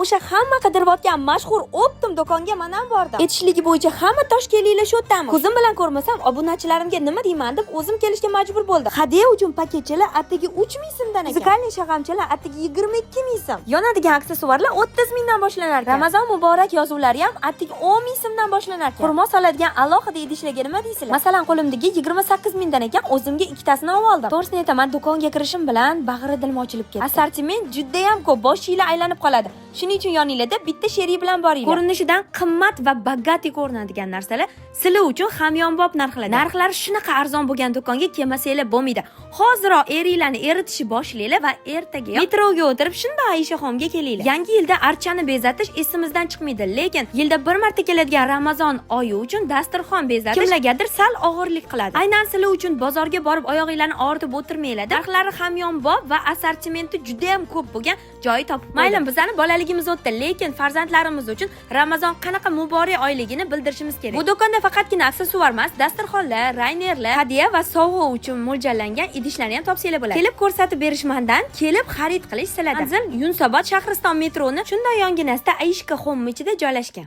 O'sha hamma qidirayotgan mashhur Optim do'konga men ham bordim. Aytishligi bo'yicha hamma toshkentliklar shu yerdami. Ko'zim bilan ko'rmasam, obunachilarimga nima deyman deb o'zim kelishga majbur bo'ldim. Hadya uchun paketchalar atigi 3 ming so'mdan ekan. Fizikalniy shag'amchalar atigi 22 ming so'm. Yonadigan aksessuarlar 30 mingdan boshlanar ekan. Ramazon muborak yozuvlari ham atigi 10 ming so'mdan boshlanar ekan. Xurmo soladigan alohida idishlarga nima deysizlar? Masalan, qo'limdagi 28 mingdan ekan, o'zimga ikkitasini olib oldim. To'g'risini aytaman, do'konga kirishim bilan bag'ri dilim ochilib ketdi. Assortiment juda ham ko'p, boshingizlar aylanib qoladi. Shuning uchun yoningizda bitta sheri bilan boringlar. Ko'rinishidan qimmat va bagati ko'rinadigan narsalar sizlar uchun hamyonbop narxlarda. Narxlari shunaqa arzon bo'lgan do'konga kelmasanglar bo'lmaydi. Hoziroq eringlarni eritishni boshlanglar va ertaga metroga o'tirib shunday Aishaxonga kelinglar. Yangi yilda archani bezatish esimizdan chiqmaydi, lekin yilda bir marta keladigan Ramazon oyi uchun dasturxon bezatish kimlargadir sal og'irlik qiladi. Aynan sizlar uchun bozorga borib oyoqinglarni og'ritib o'tirmanglar. Narxlari hamyonbop va assortimenti juda ham ko'p bo'lgan joyi topib. Mayli, bizani bolaligimiz o'tdi, lekin farzandlarimiz uchun Ramazon qanaqa muborak oyligini bildirishimiz kerak. Bu do'konda faqatgina aksessuar emas, dasturxonlar, raynerlar, hadya va sovg'a uchun mo'ljallangan idishlarni ham topsanglar bo'ladi. Kelib ko'rsatib berishmandan kelib xarid qilish sizlarda. Manzil Yunusobod Shahriston metroni shunday yonginasida Aishka Home ichida joylashgan.